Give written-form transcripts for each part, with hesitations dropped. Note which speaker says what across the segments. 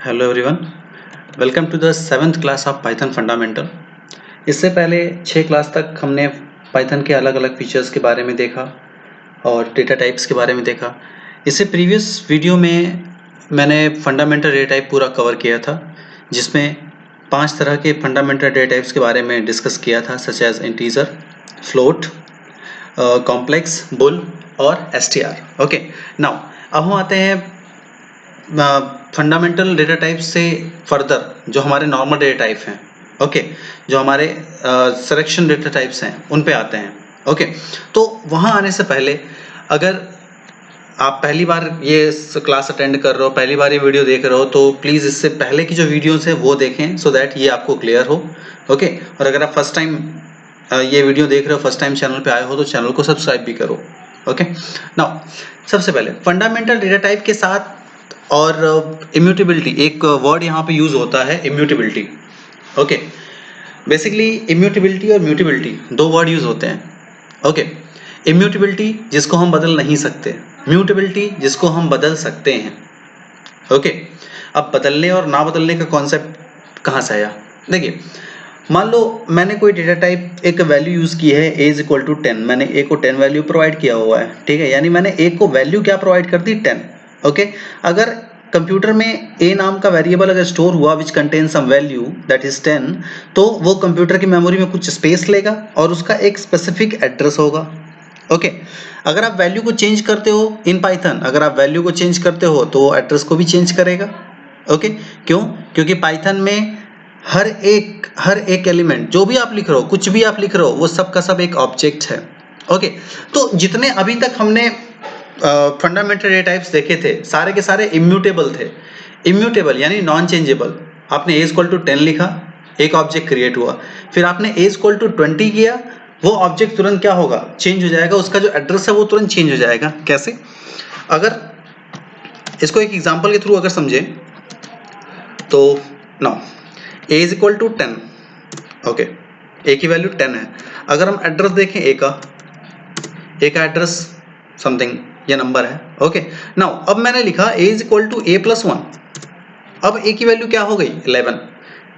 Speaker 1: Hello everyone, welcome to the 7th class of Python fundamental. इससे पहले 6 class तक हमने पाइथन के अलग अलग फीचर्स के बारे में देखा और डेटा टाइप्स के बारे में देखा। इससे प्रीवियस वीडियो में मैंने फंडामेंटल डेटा टाइप पूरा कवर किया था, जिसमें 5 तरह के फंडामेंटल डेटा टाइप्स के बारे में डिस्कस किया था, such as integer, float, complex, bool और एसटीआर। ओके, नाउ अब हम आते हैं फंडामेंटल डेटा टाइप से फर्दर जो हमारे नॉर्मल डेटा टाइप हैं। ओके, जो हमारे सिलेक्शन डेटा टाइप्स हैं उन पे आते हैं। ओके, तो वहाँ आने से पहले अगर आप पहली बार ये क्लास अटेंड कर रहे हो, पहली बार ये वीडियो देख रहे हो, तो प्लीज़ इससे पहले की जो वीडियोस है वो देखें, सो दैट ये आपको क्लियर हो। ओके, और अगर आप फर्स्ट टाइम ये वीडियो देख रहे हो, फर्स्ट टाइम चैनल पे आए हो, तो चैनल को सब्सक्राइब भी करो। ओके, नाउ सबसे पहले फंडामेंटल डेटा टाइप के साथ और इम्यूटेबिलिटी, एक वर्ड यहाँ पे यूज होता है, इम्यूटेबिलिटी। ओके, बेसिकली इम्यूटेबिलिटी और म्यूटेबिलिटी दो वर्ड यूज होते हैं। ओके, इम्यूटेबिलिटी जिसको हम बदल नहीं सकते, म्यूटेबिलिटी जिसको हम बदल सकते हैं। ओके, अब बदलने और ना बदलने का कॉन्सेप्ट कहाँ से आया? देखिए, मान लो मैंने कोई डेटा टाइप एक वैल्यू यूज की है a इज इक्वल टू 10, मैंने a को 10 वैल्यू प्रोवाइड किया हुआ है, ठीक है, यानी मैंने a को वैल्यू क्या प्रोवाइड कर दी, 10। ओके, अगर कंप्यूटर में a नाम का वेरिएबल अगर स्टोर हुआ which contain some value that is 10, तो वो कंप्यूटर की मेमोरी में कुछ स्पेस लेगा और उसका एक स्पेसिफिक एड्रेस होगा। ओके, अगर आप वैल्यू को चेंज करते हो इन पाइथन, अगर आप वैल्यू को चेंज करते हो तो वो एड्रेस को भी चेंज करेगा। ओके, क्यों? क्योंकि पाइथन में हर एक एलिमेंट, जो भी आप लिख रहे हो, कुछ भी आप लिख रहे हो, वो सब का सब एक ऑब्जेक्ट है। ओके, तो जितने अभी तक हमने फंडामेंटल डेटा टाइप्स देखे थे, सारे के सारे इम्यूटेबल थे। इम्यूटेबल यानी नॉन चेंजेबल। आपने a इक्वल टू 10 लिखा, एक ऑब्जेक्ट क्रिएट हुआ, फिर आपने a इक्वल टू 20 किया, वो ऑब्जेक्ट तुरंत क्या होगा, चेंज हो जाएगा, उसका जो एड्रेस है वो तुरंत चेंज हो जाएगा। कैसे? अगर इसको एक एग्जांपल के थ्रू अगर समझे तो now a is equal to 10। Okay, a की वैल्यू 10 है। अगर हम एड्रेस देखें a का एड्रेस समथिंग ये नंबर है। ओके, नाउ अब मैंने लिखा a is equal to a plus 1। अब a की वैल्यू क्या हो गई, 11।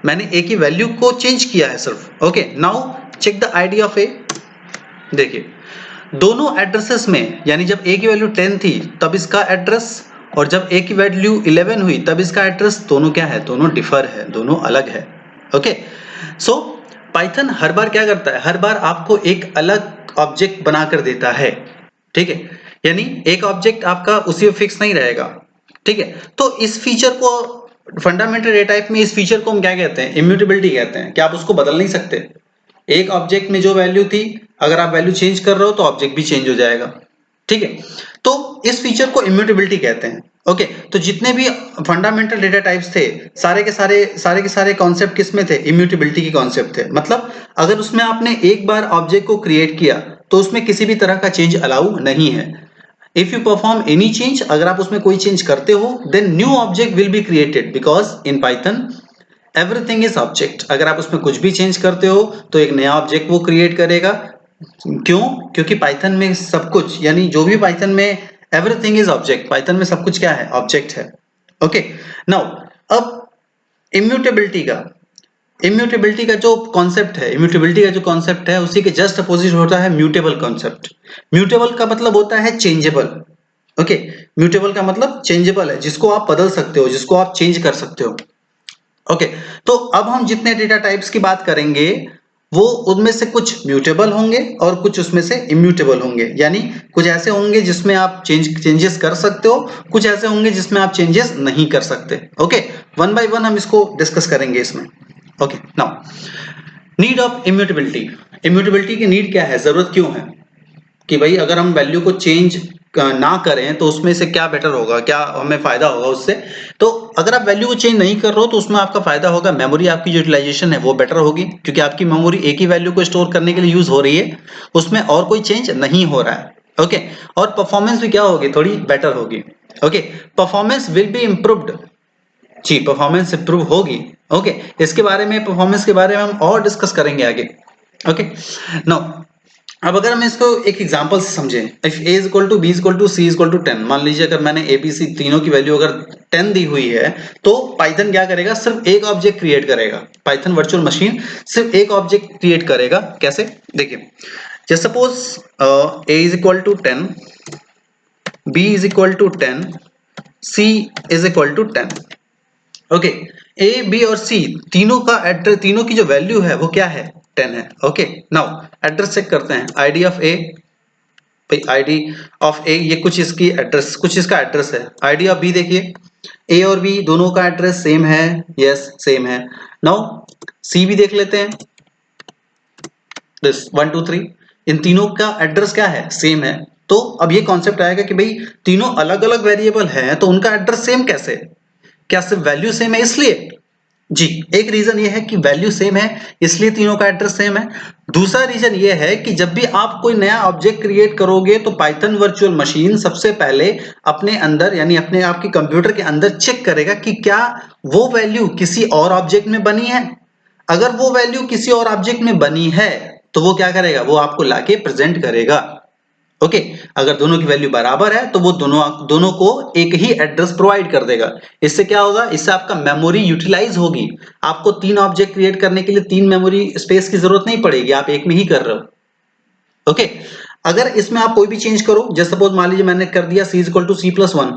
Speaker 1: मैंने a की वैल्यू को चेंज किया है सिर्फ। Okay, now check the ID of a। देखिए, दोनों एड्रेसेस में, यानी जब a की वैल्यू 10 थी तब इसका एड्रेस, और जब a की वैल्यू 11 हुई तब इसका एड्रेस, दोनों क्या है, दोनों डिफर है, दोनों अलग है। ओके, सो पाइथन हर बार क्या करता है, हर बार आपको एक अलग ऑब्जेक्ट बनाकर देता है। ठीक है, यानी एक ऑब्जेक्ट आपका उसी में फिक्स नहीं रहेगा। ठीक है, तो इस फीचर को फंडामेंटल डेटा टाइप में, इस फीचर को हम क्या कहते हैं, इम्यूटेबिलिटी कहते हैं, कि आप उसको बदल नहीं सकते। एक ऑब्जेक्ट में जो वैल्यू थी, अगर आप वैल्यू चेंज कर रहे हो तो ऑब्जेक्ट भी चेंज हो जाएगा। ठीक है, तो इस फीचर को इम्यूटेबिलिटी कहते हैं। ओके, तो जितने भी फंडामेंटल डेटा टाइप्स थे, सारे के सारे कॉन्सेप्ट किसमें थे, इम्यूटेबिलिटी के कॉन्सेप्ट थे। मतलब अगर उसमें आपने एक बार ऑब्जेक्ट को क्रिएट किया तो उसमें किसी भी तरह का चेंज अलाउ नहीं है। If you perform any change, अगर आप उसमें कोई चेंज करते हो, then new object will be created, because in Python everything is object. अगर आप उसमें कुछ भी चेंज करते हो तो एक नया ऑब्जेक्ट वो क्रिएट करेगा। क्यों? क्योंकि पाइथन में सब कुछ, यानी जो भी पाइथन में एवरीथिंग इज ऑब्जेक्ट, पाइथन में सब कुछ क्या है, ऑब्जेक्ट है। ओके, नाउ अब इम्यूटेबिलिटी का जो कॉन्सेप्ट है, इम्यूटेबिलिटी का जो कॉन्सेप्ट है, उसी के जस्ट अपोजिट होता है म्यूटेबल कॉन्सेप्ट। म्यूटेबल का मतलब होता है चेंजेबल। ओके, म्यूटेबल का मतलब चेंजेबल है, जिसको आप बदल सकते हो, जिसको आप चेंज कर सकते हो। ओके, तो अब हम जितने डेटा टाइप्स की बात करेंगे, वो उनमें से कुछ म्यूटेबल होंगे और कुछ उसमें से इम्यूटेबल होंगे। यानी कुछ ऐसे होंगे जिसमें आप चेंजेस कर सकते हो, कुछ ऐसे होंगे जिसमें आप चेंजेस नहीं कर सकते। ओके, वन बाय वन हम इसको डिस्कस करेंगे इसमें। Okay, now need of immutability. Immutability की नीड क्या है, जरूरत क्यों है, कि भाई अगर हम वैल्यू को चेंज ना करें तो उसमें से क्या बेटर होगा, क्या हमें फायदा होगा उससे। तो अगर आप वैल्यू को चेंज नहीं कर रहे हो तो उसमें आपका फायदा होगा, मेमोरी आपकी यूटिलाइजेशन है वो बेटर होगी, क्योंकि आपकी मेमोरी एक ही वैल्यू को स्टोर करने के लिए यूज हो रही है, उसमें और कोई चेंज नहीं हो रहा है। ओके, और परफॉर्मेंस भी क्या होगी, थोड़ी बेटर होगी। Okay, performance will be improved. जी, परफॉर्मेंस इंप्रूव होगी। ओके, इसके बारे में, परफॉर्मेंस के बारे में हम और डिस्कस करेंगे आगे। ओके, नाउ अब अगर हम इसको एक एग्जांपल से समझें, if a is equal to b is equal to c is equal to 10, मान लीजिए अगर मैंने a b c तीनों की वैल्यू अगर 10 दी हुई है, तो पाइथन क्या करेगा, सिर्फ एक ऑब्जेक्ट क्रिएट करेगा। पाइथन वर्चुअल मशीन सिर्फ एक ऑब्जेक्ट क्रिएट करेगा। कैसे, देखिए, जैसे suppose a is equal to 10, b is equal to 10, c is equal to 10। Okay, A B और सी तीनों का एड्रेस, तीनों की जो वैल्यू है वो क्या है, 10 है। ओके, नाउ एड्रेस चेक करते हैं। आईडी ऑफ ए, भाई आईडी ऑफ ए ये कुछ इसकी एड्रेस, कुछ इसका एड्रेस है। आईडी ऑफ बी देखिए, ए और बी दोनों का एड्रेस सेम है, यस सेम है। नाउ सी भी देख लेते हैं, दिस 1 2 3, इन तीनों का एड्रेस क्या है, सेम है। तो अब ये कॉन्सेप्ट आएगा कि भाई तीनों अलग अलग वेरिएबल हैं तो उनका एड्रेस सेम कैसे, क्या सिर्फ वैल्यू सेम है इसलिए? जी, एक रीजन ये है कि वैल्यू सेम है इसलिए तीनों का एड्रेस सेम है। दूसरा रीजन ये है कि जब भी आप कोई नया ऑब्जेक्ट क्रिएट करोगे तो पाइथन वर्चुअल मशीन सबसे पहले अपने अंदर यानी अपने आपके कंप्यूटर के अंदर चेक करेगा कि क्या वो वैल्यू किसी और ऑब्जेक्ट में बनी है। अगर वो वैल्यू किसी और ऑब्जेक्ट में बनी है तो वो क्या करेगा, वो आपको लाके प्रेजेंट करेगा। ओके, अगर दोनों की वैल्यू बराबर है तो वो दोनों को एक ही एड्रेस प्रोवाइड कर देगा। इससे क्या होगा, इससे आपका मेमोरी यूटिलाइज होगी। आपको 3 ऑब्जेक्ट क्रिएट करने के लिए 3 मेमोरी स्पेस की जरूरत नहीं पड़ेगी, आप एक में ही कर रहे हो। ओके, अगर इसमें आप कोई भी चेंज करो, जैसे सपोज मान लीजिए मैंने कर दिया c equal to c plus 1,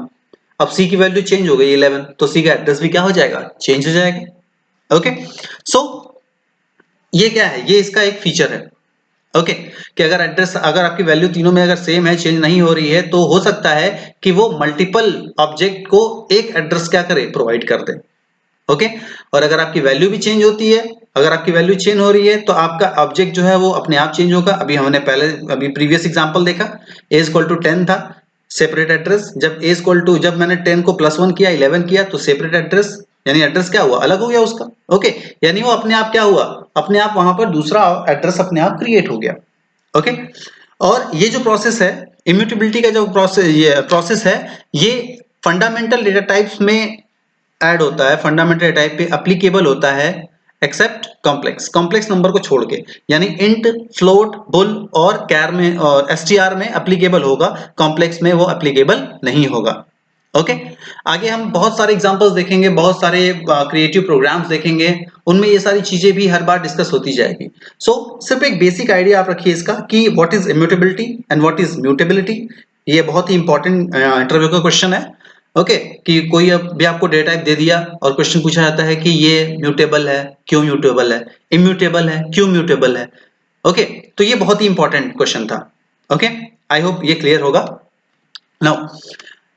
Speaker 1: अब c की वैल्यू चेंज हो गई 11, तो c का एड्रेस भी क्या हो जाएगा, चेंज हो जाएगा। ओके, सो ये क्या है, ये इसका एक फीचर है। ओके, कि अगर एड्रेस, अगर आपकी वैल्यू तीनों में अगर सेम है, चेंज नहीं हो रही है, तो हो सकता है कि वो मल्टीपल ऑब्जेक्ट को एक एड्रेस क्या करे, प्रोवाइड कर दे। ओके, और अगर आपकी वैल्यू भी चेंज होती है, अगर आपकी वैल्यू चेंज हो रही है तो आपका ऑब्जेक्ट जो है वो अपने आप चेंज होगा। अभी प्रीवियस एग्जांपल देखा, a इक्वल टू 10 था, सेपरेट एड्रेस। जब मैंने 10 को प्लस 1 किया, 11 किया, तो सेपरेट एड्रेस, यानी एड्रेस क्या हुआ, अलग हो गया उसका। ओके, यानी वो अपने आप क्या हुआ, अपने आप वहां पर दूसरा एड्रेस अपने आप क्रिएट हो गया। ओके, और ये जो प्रोसेस है, इम्यूटेबिलिटी का जो प्रोसेस है, ये फंडामेंटल डेटा टाइप्स में ऐड होता है, फंडामेंटल डेटा टाइप पे एप्लीकेबल होता है, एक्सेप्ट कॉम्प्लेक्स नंबर को छोड़ के। यानी इंट, फ्लोट, बुल और कैर में और एसटीआर में एप्लीकेबल होगा, कॉम्प्लेक्स में वो एप्लीकेबल नहीं होगा। ओके, आगे हम बहुत सारे एग्जांपल्स देखेंगे, बहुत सारे क्रिएटिव प्रोग्राम्स देखेंगे, उनमें ये सारी चीजें भी हर बार डिस्कस होती जाएगी। सो सिर्फ एक बेसिक आइडिया आप रखिए इसका कि what is immutability and what is mutability. ये बहुत ही इंपॉर्टेंट इंटरव्यू का क्वेश्चन है। ओके, कि कोई अब भी आपको डेटा टाइप दे दिया और क्वेश्चन पूछा जाता है कि ये म्यूटेबल है, क्यों म्यूटेबल है, इम्यूटेबल है, क्यों म्यूटेबल है। ओके, तो ये बहुत ही इंपॉर्टेंट क्वेश्चन था। ओके, आई होप ये क्लियर होगा। नाउ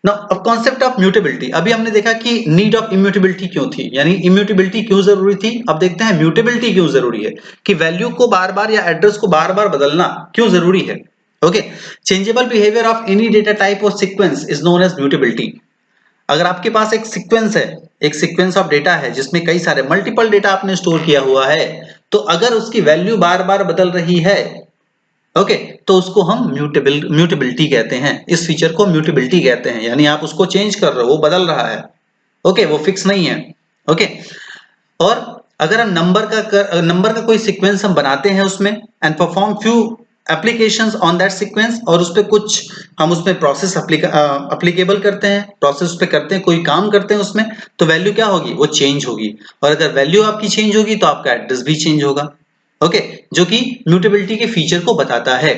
Speaker 1: अब कॉन्सेप्ट ऑफ म्यूटेबिलिटी, अभी हमने देखा कि नीड ऑफ इम्यूटेबिलिटी क्यों थी, यानी इम्यूटेबिलिटी क्यों जरूरी थी। अब देखते हैं म्यूटेबिलिटी क्यों जरूरी है, कि वैल्यू को बार बार या एड्रेस को बार बार बदलना क्यों जरूरी है। Okay, changeable behaviour of any data type और sequence is known as mutability. अगर आपके पास एक सीक्वेंस है, एक सीक्वेंस ऑफ डेटा है जिसमें कई सारे मल्टीपल डेटा आपने स्टोर किया हुआ है, तो अगर उसकी वैल्यू बार बार बदल रही है, ओके, तो उसको हम म्यूटेबिलिटी कहते हैं। इस फीचर को म्यूटेबिलिटी कहते हैं, यानी आप उसको चेंज कर रहे हो, वो बदल रहा है। ओके, वो फिक्स नहीं है। ओके, और अगर हम नंबर का कोई सीक्वेंस हम बनाते हैं उसमें and perform few applications on that sequence, और उस पे कुछ हम उसमें प्रोसेस एप्लीकेबल करते हैं, प्रोसेस पे करते हैं, कोई काम करते हैं उसमें, तो वैल्यू क्या होगी, वो चेंज होगी। और अगर वैल्यू आपकी चेंज होगी तो आपका एड्रेस भी चेंज होगा। ओके, जो कि म्यूटेबिलिटी के फीचर को बताता है।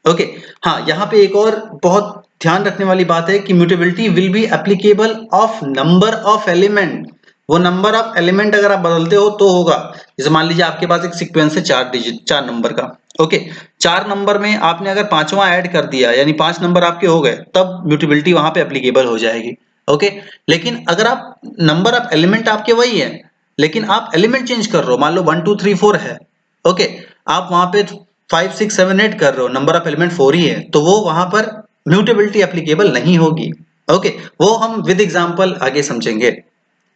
Speaker 1: ओके, हाँ, यहाँ पे एक और बहुत ध्यान रखने वाली बात है कि mutability will be applicable of number of element. वो नंबर ऑफ एलिमेंट अगर आप बदलते हो तो होगा। जैसे मान लीजिए आपके पास एक सीक्वेंस है 4 नंबर का। ओके, 4 नंबर में आपने अगर 5वां ऐड कर दिया, यानी 5 नंबर आपके हो गए, तब म्यूटेबिलिटी वहां पे एप्लीकेबल हो जाएगी। ओके, लेकिन अगर आप नंबर ऑफ एलिमेंट आपके वही है, लेकिन आप एलिमेंट चेंज कर रहे हो, मान लो 1 2 3 4 है। ओके, आप वहां पे 5 6 7 8 कर रहे हो, नंबर ऑफ एलिमेंट 4 ही है, तो वो वहां पर म्यूटेबिलिटी एप्लीकेबल नहीं होगी। ओके, वो हम विद एग्जांपल आगे समझेंगे।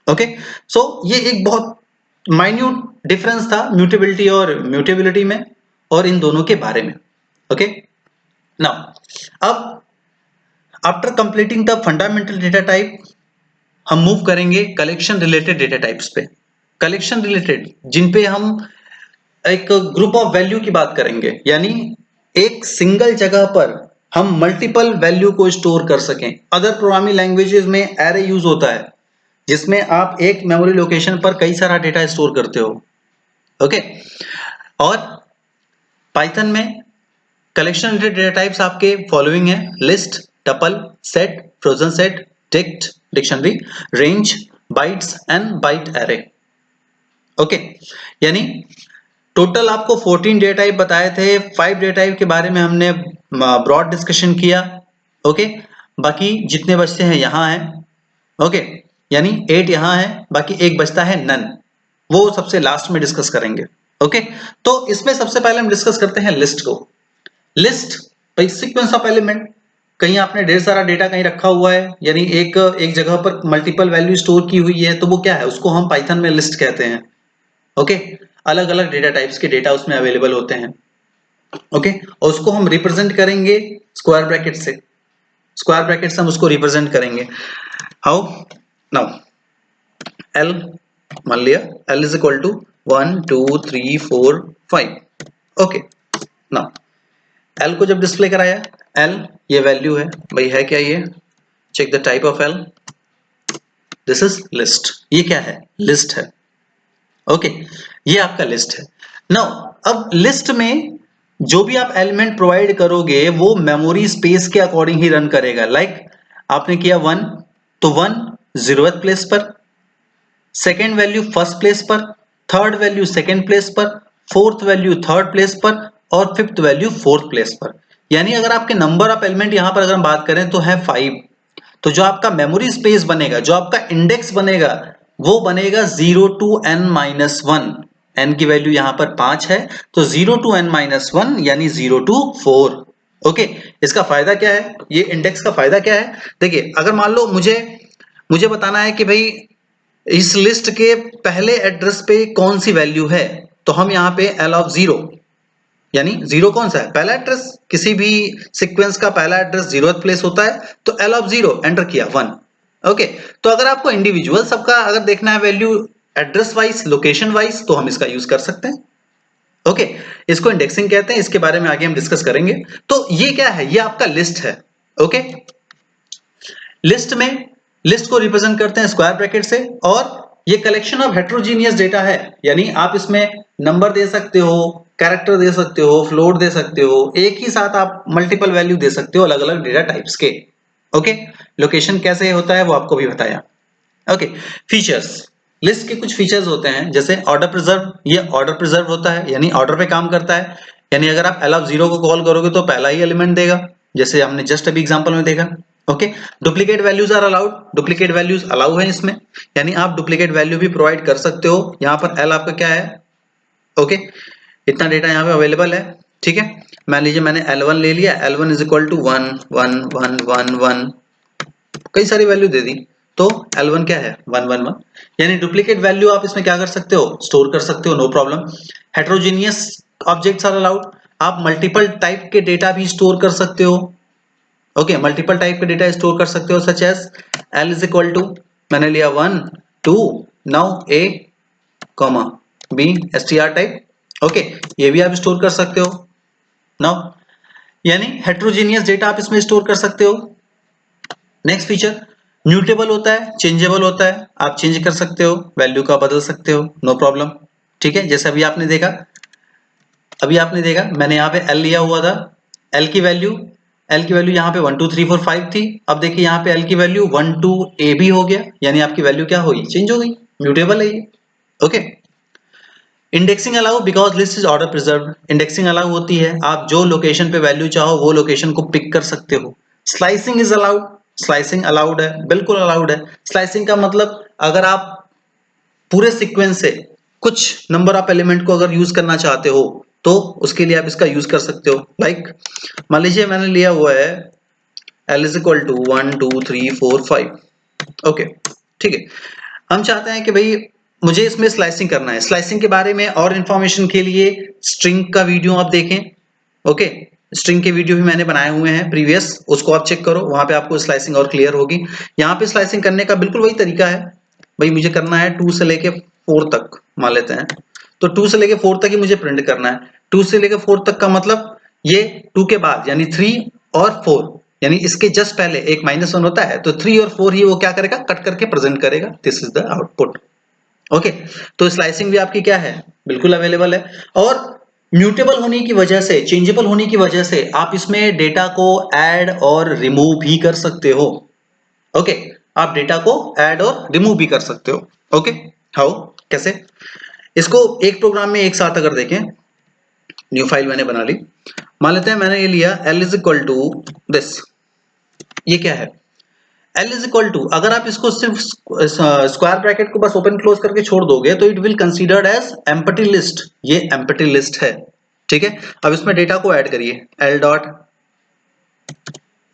Speaker 1: ओके, सो ये एक बहुत माइन्यूट डिफरेंस था म्यूटेबिलिटी और म्यूटेबिलिटी में, और इन दोनों के बारे में। ओके, नाउ अब after completing the fundamental data type, हम मूव करेंगे कलेक्शन रिलेटेड डेटा टाइप्स पे। कलेक्शन रिलेटेड जिन पे हम एक ग्रुप ऑफ वैल्यू की बात करेंगे, यानी एक सिंगल जगह पर हम मल्टीपल वैल्यू को स्टोर कर सकें। अदर प्रोग्रामिंग लैंग्वेजेस में एरे यूज होता है जिसमें आप एक मेमोरी लोकेशन पर कई सारा डेटा स्टोर करते हो। ओके, और पाइथन में कलेक्शन रिलेटेड डेटा टाइप्स आपके फॉलोइंग है: list, tuple, set, frozen set, text dictionary, range, bytes and byte array. Okay, यानी टोटल आपको 14 डेटा टाइप बताए थे। 5 डेटा टाइप के बारे में हमने ब्रॉड डिस्कशन किया। ओके, बाकी जितने बचते हैं यहाँ हैं। ओके, यानी 8 यहाँ है, बाकी एक बचता है नन, वो सबसे लास्ट में डिस्कस करेंगे। ओके, तो इसमें सबसे पहले हम डिस्कस करते हैं लिस्ट को। लिस्ट भाई सीक्वेंस ऑफ एलिमेंट, कहीं आपने ढेर सारा डेटा कहीं रखा हुआ है, यानी एक जगह पर मल्टीपल वैल्यू स्टोर की हुई है, तो वो क्या है, उसको हम पाइथन में लिस्ट कहते हैं। ओके, अलग अलग डेटा टाइप्स के डेटा उसमें अवेलेबल होते हैं। ओके, और उसको हम रिप्रेजेंट करेंगे स्क्वायर ब्रैकेट से। स्क्वायर ब्रैकेट से हम उसको रिप्रेजेंट करेंगे। हाउ? नाउ L, मान लिया L is equal to 1 2 3 4 5। Okay, now L को जब डिस्प्ले कराया, L ये वैल्यू है भाई, है क्या ये? Check the type of L, this is list. ये क्या है? लिस्ट है। ओके, ये आपका लिस्ट है। नाउ अब लिस्ट में जो भी आप एलिमेंट प्रोवाइड करोगे वो मेमोरी स्पेस के अकॉर्डिंग ही रन करेगा। लाइक आपने किया 1, तो 1 0th प्लेस पर, सेकेंड वैल्यू फर्स्ट प्लेस पर, थर्ड वैल्यू सेकेंड प्लेस पर, फोर्थ वैल्यू थर्ड प्लेस पर और फिफ्थ वैल्यू फोर्थ प्लेस पर। यानी अगर आपके नंबर ऑफ एलिमेंट यहां पर अगर हम बात करें तो है 5, तो जो आपका मेमोरी स्पेस बनेगा, जो आपका इंडेक्स बनेगा, वो बनेगा 0 to n-1। n की वैल्यू यहां पर 5 है, तो 0 to n-1 यानी 0 to 4। ओके, इसका फायदा क्या है? ये इंडेक्स का फायदा क्या है? देखिए, अगर मान लो मुझे बताना है कि भाई इस लिस्ट के पहले एड्रेस पे कौन सी वैल्यू है, तो हम यहाँ पे L of 0, यानी 0 कौन सा है? पहला एड्रेस। किसी भी सीक्वेंस का पहला एड्रेस 0th प्लेस होता है, तो L of 0 एंटर किया 1। ओके, तो अगर आपको इंडिविजुअल सबका अगर देखना है value address wise, location wise, तो हम इसका यूज कर सकते हैं। ओके, इसको इंडेक्सिंग कहते हैं, इसके बारे में आगे हम डिस्कस करेंगे। तो ये क्या है? ये आपका लिस्ट है। ओके, लिस्ट में लिस्ट को रिप्रेजेंट करते हैं स्क्वायर ब्रैकेट से, और ये कलेक्शन ऑफ हेट्रोजीनियस डेटा है, यानी आप इसमें नंबर दे सकते हो, कैरेक्टर दे सकते हो, फ्लोट दे सकते हो, एक ही साथ आप मल्टीपल वैल्यू दे सकते हो अलग अलग डेटा टाइप्स के। ओके, लोकेशन कैसे होता है वो आपको भी बताया। ओके, फीचर्स, लिस्ट के कुछ फीचर्स होते हैं, जैसे ऑर्डर प्रिजर्व। ये ऑर्डर प्रिजर्व होता है, यानी ऑर्डर पे काम करता है, यानी अगर आप L of 0 को कॉल करोगे तो पहला ही एलिमेंट देगा, जैसे हमने जस्ट अभी एग्जांपल में देखा। Okay, duplicate values are allowed, duplicate values allow है इसमें, यानी आप डुप्लीकेट वैल्यू भी प्रोवाइड कर सकते हो। यहाँ पर L आपका क्या है? ओके, इतना डेटा यहाँ पे अवेलेबल है। ठीक है, मान लीजिए मैंने L1 ले लिया, L1 इज इक्वल टू 1 1 1 1 1, कई सारी वैल्यू दे दी, तो L1 क्या है? 1 1 1, यानी डुप्लीकेट वैल्यू आप इसमें क्या कर सकते हो? स्टोर कर सकते हो, no problem. Heterogeneous objects are allowed, आप मल्टीपल टाइप के डेटा भी स्टोर कर सकते हो। ओके, मल्टीपल टाइप के डेटा स्टोर कर सकते हो, such as L is equal to, मैंने लिया 1 2, now A comma B str type. Okay, ये भी आप स्टोर कर सकते हो नाउ, यानी हेट्रोजीनियस डेटा आप इसमें स्टोर कर सकते हो। नेक्स्ट फीचर, म्यूटेबल होता है, चेंजेबल होता है, आप चेंज कर सकते हो, वैल्यू का बदल सकते हो, नो प्रॉब्लम। ठीक है, जैसे अभी आपने देखा मैंने यहाँ पे L लिया हुआ था, L की वैल्यू यहाँ पे 1 2 3 4 5 थी। अब देखिए यहाँ पे L की वैल्यू 1 2 A भी हो गया, यानी आपकी वैल्यू क्या हुई? चेंज हो गई, म्यूटेबल है ये। Okay, indexing allow because list is order preserve, indexing allow होती है, आप जो लोकेशन पे वैल्यू चाहो वो लोकेशन को पिक कर सकते हो। Slicing is allowed, slicing allowed है, बिल्कुल अलाउड है। स्लाइसिंग का मतलब अगर आप पूरे सीक्वेंस से कुछ नंबर ऑफ एलिमेंट को अगर यूज करना चाहते हो तो उसके लिए आप इसका यूज कर सकते हो। लाइक मान लीजिए मैंने लिया हुआ है L is equal to 1 2 3 4 5। Okay, ठीक है, हम चाहते हैं कि भाई मुझे इसमें स्लाइसिंग करना है। स्लाइसिंग के बारे में और इंफॉर्मेशन के लिए स्ट्रिंग का वीडियो आप देखें। ओके, स्ट्रिंग के वीडियो भी मैंने बनाए हुए हैं प्रीवियस, उसको आप चेक करो, वहां पे आपको स्लाइसिंग और क्लियर होगी। यहाँ पे स्लाइसिंग करने का बिल्कुल वही तरीका है, भाई मुझे करना है 2 से लेके 4 तक मान लेते हैं, तो 2 से लेके 4 तक ही मुझे प्रिंट करना है। 2 से लेके 4 तक का मतलब ये 2 के बाद यानी 3 और 4 यानी इसके जस्ट पहले एक -1 होता है, तो 3 और 4 ही वो क्या करेगा, कट करके प्रेजेंट करेगा। This is the output. Okay, तो स्लाइसिंग भी आपकी क्या है, बिल्कुल अवेलेबल है। और म्यूटेबल होने की वजह से, चेंजेबल होने की वजह से आप इसमें डेटा को ऐड और रिमूव भी कर सकते हो। ओके, आप डेटा को ऐड और रिमूव भी कर सकते हो। ओके, हाउ, कैसे? इसको एक प्रोग्राम में एक साथ अगर देखें, न्यू फाइल मैंने बना ली, मान लेते हैं मैंने ये लिया L is equal to this. ये क्या है? L इज इक्वल टू, अगर आप इसको सिर्फ स्क्वायर ब्रैकेट को बस ओपन क्लोज करके छोड़ दोगे तो it will considered as empty list. ये एम्प्टी लिस्ट है, ठीक है। अब इसमें डेटा को ऐड करिए, L डॉट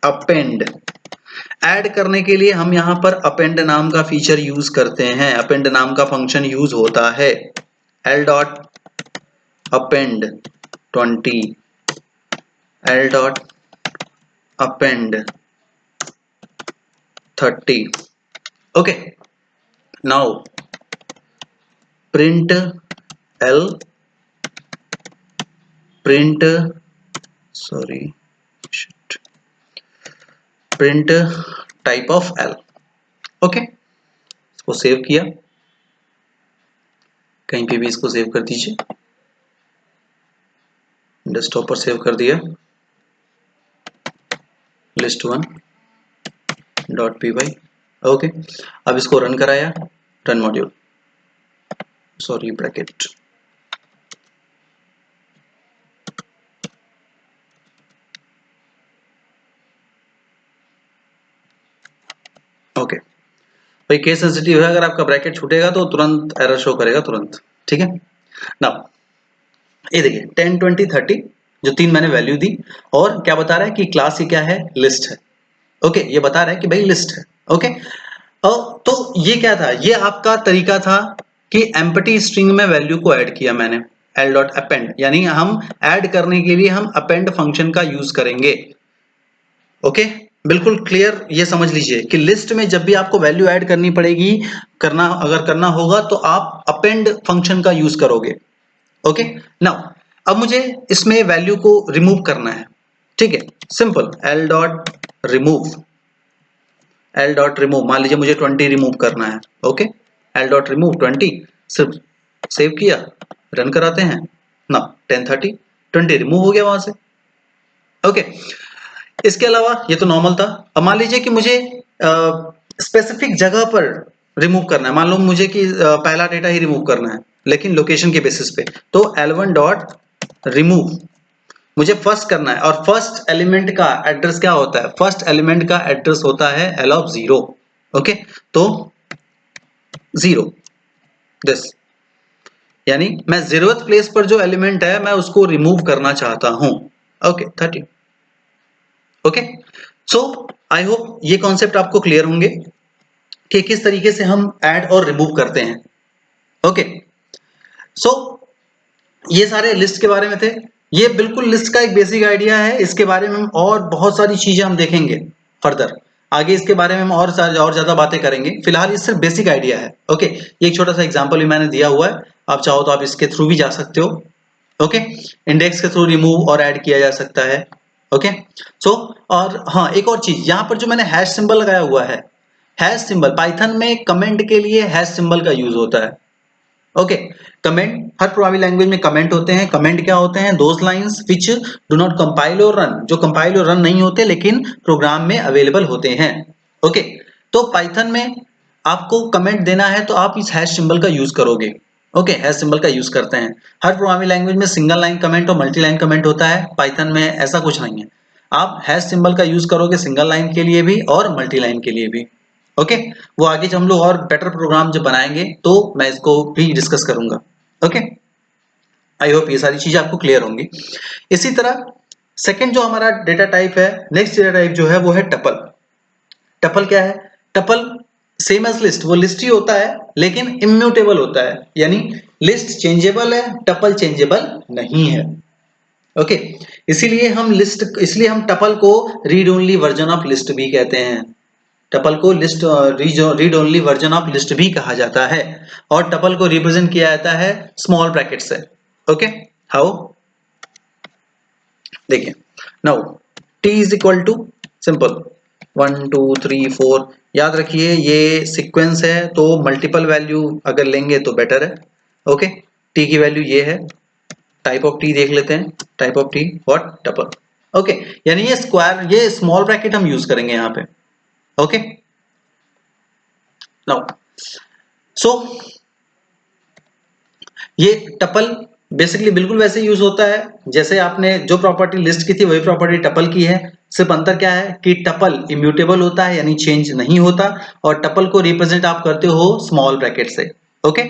Speaker 1: अपेंड। ऐड करने के लिए हम यहां पर अपेंड नाम का फीचर यूज करते हैं, अपेंड नाम का फंक्शन यूज होता है। L dot append 20, L dot append 30। Okay, now print L, print sorry print type of L। Okay, इसको सेव किया, कहीं पे भी इसको सेव कर दीजिए, डेस्कटॉप पर सेव कर दिया, list1 डॉट py। ओके, अब इसको रन कराया, run module, sorry bracket. Okay, भाई केस सेंसिटिव है, अगर आपका ब्रैकेट छूटेगा तो तुरंत एरर शो करेगा तुरंत, ठीक है। नाउ ये देखिए 10 20 30 जो 3 मैंने वैल्यू दी, और क्या बता रहा है कि क्लास ये क्या है, लिस्ट है। ओके, ये बता रहा है कि भाई लिस्ट है। ओके, तो ये क्या था, ये आपका तरीका था कि एम्प्टी स्ट्रिंग में वैल्यू को ऐड किया मैंने, L डॉट अपेंड, यानी हम ऐड करने के लिए हम अपेंड फंक्शन का यूज करेंगे। ओके, बिल्कुल क्लियर, ये समझ लीजिए कि लिस्ट में जब भी आपको वैल्यू ऐड करनी पड़ेगी, अगर करना होगा तो आप अपेंड फंक्शन का यूज करोगे। ओके, नाउ अब मुझे इसमें वैल्यू को रिमूव करना है, ठीक है। Simple, L dot remove, L dot remove, मान लीजिए मुझे 20 रिमूव करना है। ओके, L डॉट रिमूव 20, सिर्फ सेव किया, रन कराते हैं ना, 10 30 20 रिमूव हो गया वहां से। ओके, इसके अलावा ये तो नॉर्मल था। अब मान लीजिए कि मुझे स्पेसिफिक जगह पर रिमूव करना है, मान लो मुझे कि पहला डेटा ही रिमूव करना है लेकिन लोकेशन के बेसिस पे, तो L1 डॉट रिमूव मुझे फर्स्ट करना है, और फर्स्ट एलिमेंट का एड्रेस क्या होता है, फर्स्ट एलिमेंट का एड्रेस होता है L ऑफ 0। ओके, तो 0 दिस, यानी मैं 0th प्लेस पर जो एलिमेंट है मैं उसको रिमूव करना चाहता हूं। Okay 30। Okay, so I hope ये कॉन्सेप्ट आपको क्लियर होंगे कि किस तरीके से हम ऐड और रिमूव करते हैं। ओके, सो ये सारे लिस्ट के बारे में थे। ये बिल्कुल लिस्ट का एक बेसिक आइडिया है, इसके बारे में हम और बहुत सारी चीजें हम देखेंगे फर्दर आगे, इसके बारे में हम और ज्यादा बातें करेंगे। फिलहाल ये सिर्फ बेसिक आइडिया है। ओके, ये एक छोटा सा एग्जांपल भी मैंने दिया हुआ है, आप चाहो तो आप इसके थ्रू भी जा सकते हो। ओके, इंडेक्स के थ्रू रिमूव और ऐड किया जा सकता है। ओके, सो और हाँ, एक और चीज, यहाँ पर जो मैंने हैश सिंबल लगाया हुआ है, हैश सिंबल पाइथन में कमेंट के लिए हैश सिंबल का यूज होता है। ओके, कमेंट, हर प्रोग्रामिंग लैंग्वेज में कमेंट होते हैं। कमेंट क्या होते हैं, those lines which do not compile और रन, जो कंपाइल और रन नहीं होते लेकिन प्रोग्राम में अवेलेबल होते हैं। ओके, तो पाइथन में आपको कमेंट देना है तो आप इस हैश सिंबल का यूज करोगे। ओके, हैश सिंबल का यूज करते हैं। हर प्रोग्रामिंग लैंग्वेज में सिंगल लाइन कमेंट और मल्टी लाइन कमेंट होता है, पाइथन में ऐसा कुछ नहीं है। आप हैश सिंबल का यूज करोगे सिंगल लाइन के लिए भी और मल्टी लाइन के लिए भी। ओके, वो आगे जब हम लोग और बेटर प्रोग्राम जब बनाएंगे तो मैं इसको भी डिस्कस करूंगा। ओके, आई होप ये सारी चीजें आपको क्लियर होंगी। इसी तरह सेकंड जो हमारा डेटा टाइप है, नेक्स्ट डेटा टाइप जो है वो है टपल। टपल क्या है, टपल सेम एज लिस्ट, वो लिस्ट ही होता है लेकिन इम्यूटेबल होता है, यानी लिस्ट चेंजेबल है, टपल चेंजेबल नहीं है। ओके, इसलिए हम टपल को read only version of list भी कहते हैं। टपल को list read only version of list भी कहा जाता है, और टपल को रिप्रेजेंट किया जाता है स्मॉल ब्रैकेट से। ओके, हाउ, देखिए now t is equal to simple 1 2 3 4, याद रखिए ये सीक्वेंस है तो मल्टीपल वैल्यू अगर लेंगे तो बेटर है। ओके, t की वैल्यू ये है, टाइप ऑफ t देख लेते हैं, type of t what tuple. Okay, यानी ये स्क्वायर, ये स्मॉल ब्रैकेट हम यूज करेंगे यहाँ पे। ओके नाउ सो ये टपल बेसिकली बिल्कुल वैसे यूज होता है जैसे आपने जो प्रॉपर्टी लिस्ट की थी वही प्रॉपर्टी टपल की है। सिर्फ अंतर क्या है कि टपल इम्यूटेबल होता है यानी चेंज नहीं होता, और टपल को रिप्रेजेंट आप करते हो स्मॉल ब्रैकेट से। ओके,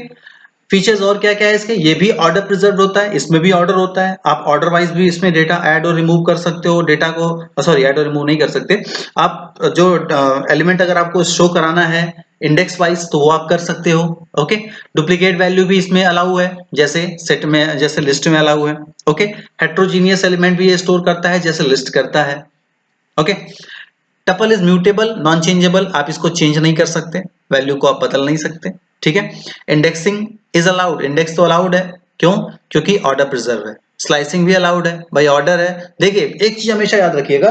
Speaker 1: फीचर्स और क्या क्या है इसके, ये भी ऑर्डर प्रिजर्व होता है, इसमें भी ऑर्डर होता है, आप ऑर्डर वाइज भी इसमें डेटा ऐड और रिमूव कर सकते हो, डेटा को सॉरी ऐड और रिमूव नहीं कर सकते आप, जो एलिमेंट अगर आपको शो कराना है इंडेक्स वाइज तो वो आप कर सकते हो। ओके, डुप्लीकेट वैल्यू भी इसमें अलाउ है जैसे सेट में, जैसे लिस्ट में अलाउ है। ओके, हेट्रोजीनियस एलिमेंट भी ये स्टोर करता है जैसे लिस्ट करता है। Okay, tuple is mutable non changeable, आप इसको चेंज नहीं कर सकते, वैल्यू को आप बदल नहीं सकते। ठीक है, इंडेक्सिंग इज अलाउड, इंडेक्स तो अलाउड है, क्यों, क्योंकि ऑर्डर प्रिजर्व है। स्लाइसिंग भी अलाउड है भाई, ऑर्डर है। देखिए एक चीज हमेशा याद रखिएगा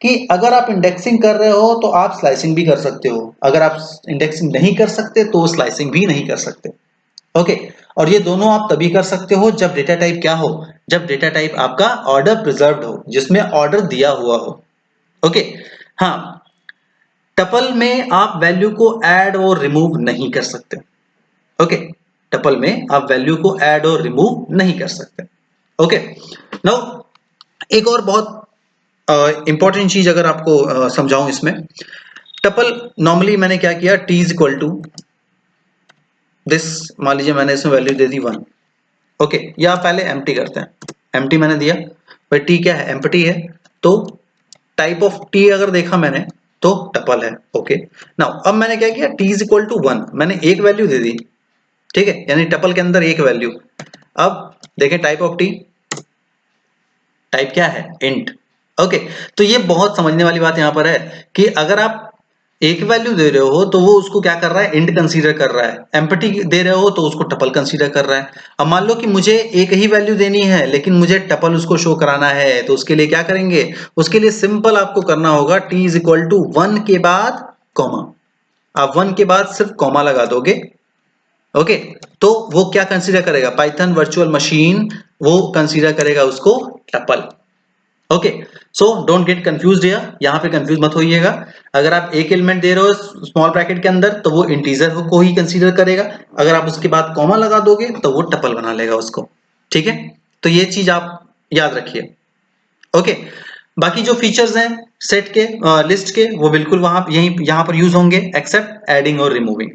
Speaker 1: कि अगर आप इंडेक्सिंग कर रहे हो तो आप स्लाइसिंग भी कर सकते हो, अगर आप इंडेक्सिंग नहीं कर सकते तो स्लाइसिंग भी नहीं कर सकते। ओके, और ये दोनों आप तभी कर सकते हो जब डेटा टाइप क्या हो, जब डेटा टाइप आपका ऑर्डर प्रिजर्व्ड हो, जिसमें ऑर्डर दिया हुआ हो। ओके, हाँ, टपल में आप वैल्यू को ऐड और रिमूव नहीं कर सकते। ओके, टपल में आप वैल्यू को ऐड और रिमूव नहीं कर सकते। ओके नाउ एक और बहुत इंपॉर्टेंट चीज अगर आपको समझाऊं इसमें, टपल नॉर्मली मैंने क्या किया, t is equal to this, मान लीजिए मैंने इसमें वैल्यू दे दी 1। ओके, या पहले एम्प्टी करते हैं, एम्प्टी मैंने दिया भाई, t क्या है, एम्प्टी है, तो टाइप ऑफ t अगर देखा मैंने तो टपल है। ओके नाउ अब मैंने क्या किया, t इज इक्वल टू 1, मैंने एक वैल्यू दे दी, ठीक है, यानी टपल के अंदर एक वैल्यू। अब देखें टाइप ऑफ t, टाइप क्या है, इंट। ओके, तो ये बहुत समझने वाली बात यहां पर है कि अगर आप एक वैल्यू दे रहे हो तो वो उसको क्या कर रहा है, इंट कंसीडर कर रहा है, एम्प्टी दे रहे हो तो उसको टपल कंसीडर कर रहा है। अब मान लो कि मुझे एक ही वैल्यू देनी है लेकिन मुझे टपल उसको शो कराना है, तो उसके लिए क्या करेंगे, उसके लिए सिंपल आपको करना होगा t इज इक्वल टू 1 के बाद कॉमा, आप 1 के बाद सिर्फ कॉमा लगा दोगे। ओके, तो वो क्या कंसीडर करेगा, पाइथन वर्चुअल मशीन वो कंसीडर करेगा उसको tuple. Okay, so don't get confused here, यहां पे कंफ्यूज मत होइएगा। अगर आप एक एलिमेंट दे रहे हो स्मॉल ब्रैकेट के अंदर तो वो इंटीजर को ही कंसीडर करेगा, अगर आप उसके बाद कॉमा लगा दोगे तो वो टपल बना लेगा उसको। ठीक है, तो ये चीज आप याद रखिए। ओके, बाकी जो फीचर्स हैं सेट के, लिस्ट के, वो बिल्कुल वहां यहीं यहां पर यूज होंगे एक्सेप्ट एडिंग और रिमूविंग,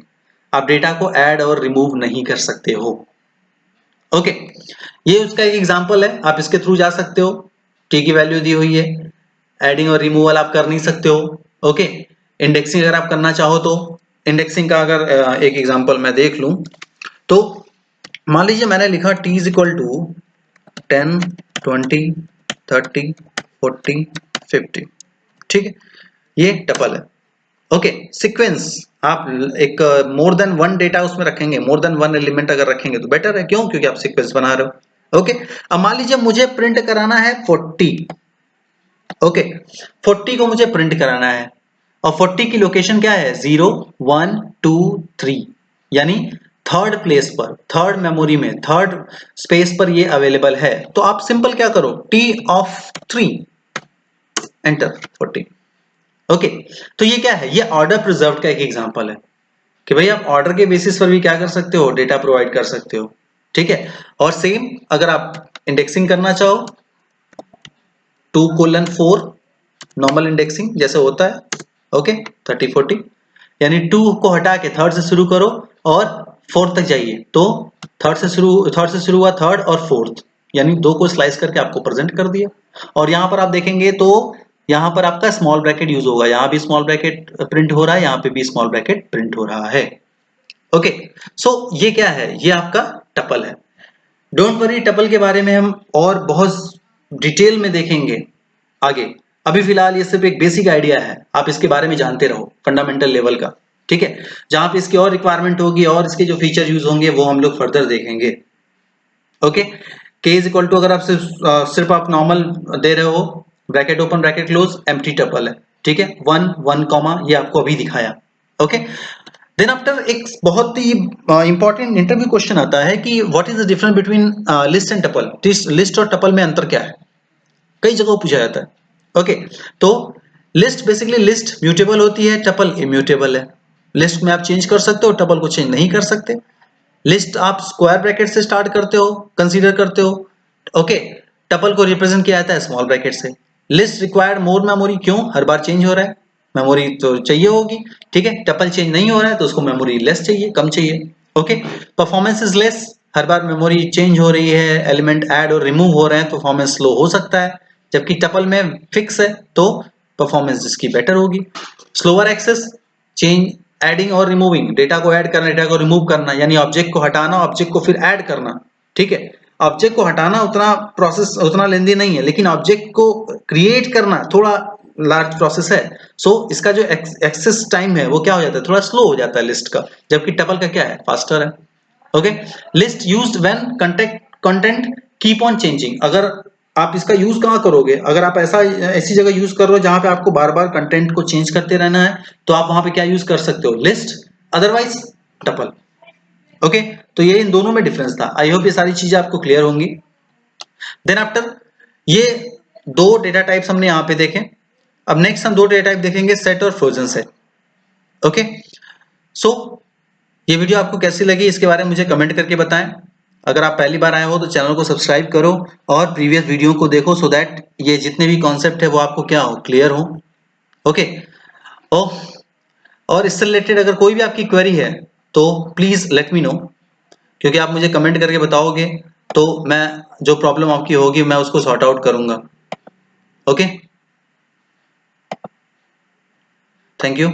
Speaker 1: आप डेटा को ऐड और रिमूव नहीं कर सकते हो। ओके, ये उसका एक एग्जांपल है, आप इसके थ्रू जा सकते हो, t की वैल्यू दी हुई है, एडिंग और रिमूवल आप कर नहीं सकते हो। ओके, इंडेक्सिंग अगर आप करना चाहो तो, इंडेक्सिंग का अगर एक एग्जांपल मैं देख लूं तो मान लीजिए मैंने लिखा t इज इक्वल टू 10 20 30 40 50, ठीक है, ये टपल है। ओके, सीक्वेंस आप एक मोर देन वन डेटा उसमें रखेंगे, मोर देन वन एलिमेंट अगर रखेंगे तो बेटर है, क्यों, क्योंकि आप सीक्वेंस बना रहे हो। ओके, अब मान लीजिए मुझे प्रिंट कराना है 40। ओके, 40 को मुझे प्रिंट कराना है और 40 की लोकेशन क्या है, 0 1 2 3, यानी थर्ड प्लेस पर, थर्ड मेमोरी में, थर्ड स्पेस पर ये अवेलेबल है। तो आप सिंपल क्या करो, t ऑफ 3 एंटर 40। ओके, तो ये क्या है, ये ऑर्डर प्रिजर्व का एक एग्जांपल है कि भाई आप ऑर्डर के बेसिस पर भी क्या कर सकते हो, डेटा प्रोवाइड कर सकते हो। ठीक है, और सेम अगर आप इंडेक्सिंग करना चाहो 2:4 नॉर्मल इंडेक्सिंग जैसे होता है। ओके, 30 40, यानी 2 को हटा के थर्ड से शुरू करो और फोर्थ तक जाइए, तो थर्ड से शुरू हुआ थर्ड और फोर्थ, यानी दो को स्लाइस करके आपको प्रेजेंट कर दिया। और यहां पर आप देखेंगे तो यहां पर आपका स्मॉल ब्रैकेट यूज होगा, यहां भी स्मॉल ब्रैकेट प्रिंट हो रहा है, यहां पे भी स्मॉल ब्रैकेट प्रिंट हो रहा है। ओके, सो ये क्या है, ये आपका टपल है। डोंट वरी, टपल के बारे में हम और बहुत डिटेल में देखेंगे आगे, अभी फिलहाल ये सिर्फ एक बेसिक आइडिया है, आप इसके बारे में जानते रहो फंडामेंटल लेवल का। ठीक है, जहां पे इसकी और रिक्वायरमेंट होगी और इसके जो फीचर यूज होंगे वो हम लोग फर्दर देखेंगे। ओके, के इज इक्वल टू, अगर आप सिर्फ आप नॉर्मल दे रहे हो, bracket open bracket close, empty tuple है, ठीक है, 1 1 कॉमा, ये आपको अभी दिखाया। ओके, देन आफ्टर एक बहुत ही इंपॉर्टेंट इंटरव्यू क्वेश्चन आता है कि what is the difference between list and tuple, list और टपल में अंतर क्या है, कई जगहों पूछा जाता है। ओके, तो लिस्ट बेसिकली, लिस्ट म्यूटेबल होती है, टपल इम्यूटेबल है। लिस्ट में आप चेंज कर सकते हो, टपल को चेंज नहीं कर सकते। लिस्ट आप स्क्वायर ब्रैकेट से स्टार्ट करते हो, कंसीडर करते हो, ओके, टपल को रिप्रेजेंट किया जाता है स्मॉल ब्रैकेट से। लिस्ट रिक्वायर्ड मोर मेमोरी, क्यों, हर बार चेंज हो रहा है, मेमोरी तो चाहिए होगी, ठीक है। टपल चेंज नहीं हो रहा है तो उसको मेमोरी लेस चाहिए, कम चाहिए। Okay, performance is less, her bar memory change हो रही है, एलिमेंट ऐड और रिमूव हो रहे हैं, तो परफॉर्मेंस स्लो हो सकता है। जबकि टपल में फिक्स है तो परफॉर्मेंस इसकी बेटर होगी। स्लोअर एक्सेस, चेंज, एडिंग और रिमूविंग, डेटा को ऐड करना, डेटा को रिमूव करना, यानी ऑब्जेक्ट को हटाना, ऑब्जेक्ट को फिर ऐड करना, ठीक है। ऑब्जेक्ट को हटाना उतना प्रोसेस, उतना लेंदी नहीं है, लेकिन ऑब्जेक्ट को क्रिएट करना थोड़ा लार्ज प्रोसेस है। सो इसका जो एक्सेस टाइम है वो क्या हो जाता है, थोड़ा स्लो हो जाता है लिस्ट का, जबकि टपल का क्या है, फास्टर है। Okay, list used when content keep on changing, अगर आप इसका यूज कहाँ करोगे, अगर आप ऐसी जगह यूज कर रहे हो जहां पे आपको बार बार कंटेंट को चेंज करते रहना है, तो आप वहां पे क्या यूज कर सकते हो, लिस्ट, अदरवाइज टपल। ओके, तो ये इन दोनों में डिफरेंस था। आई होप ये सारी चीजें आपको क्लियर होंगी। देन आफ्टर, ये दो डेटा टाइप्स हमने यहाँ पे देखे। अब नेक्स्ट हम दो डेटा टाइप देखेंगे, सेट और फ्रोजन सेट। ओके, सो ये वीडियो आपको कैसी लगी इसके बारे में मुझे कमेंट करके बताएं। अगर आप पहली बार आए हो तो चैनल को सब्सक्राइब करो और प्रीवियस वीडियो को देखो, सो दैट ये जितने भी कॉन्सेप्ट है वो आपको क्या हो, क्लियर हो। ओके, और इससे रिलेटेड अगर कोई भी आपकी क्वेरी है तो प्लीज लेट मी नो, क्योंकि आप मुझे कमेंट करके बताओगे तो मैं जो प्रॉब्लम आपकी होगी मैं उसको सॉर्ट आउट करूंगा। Okay, thank you.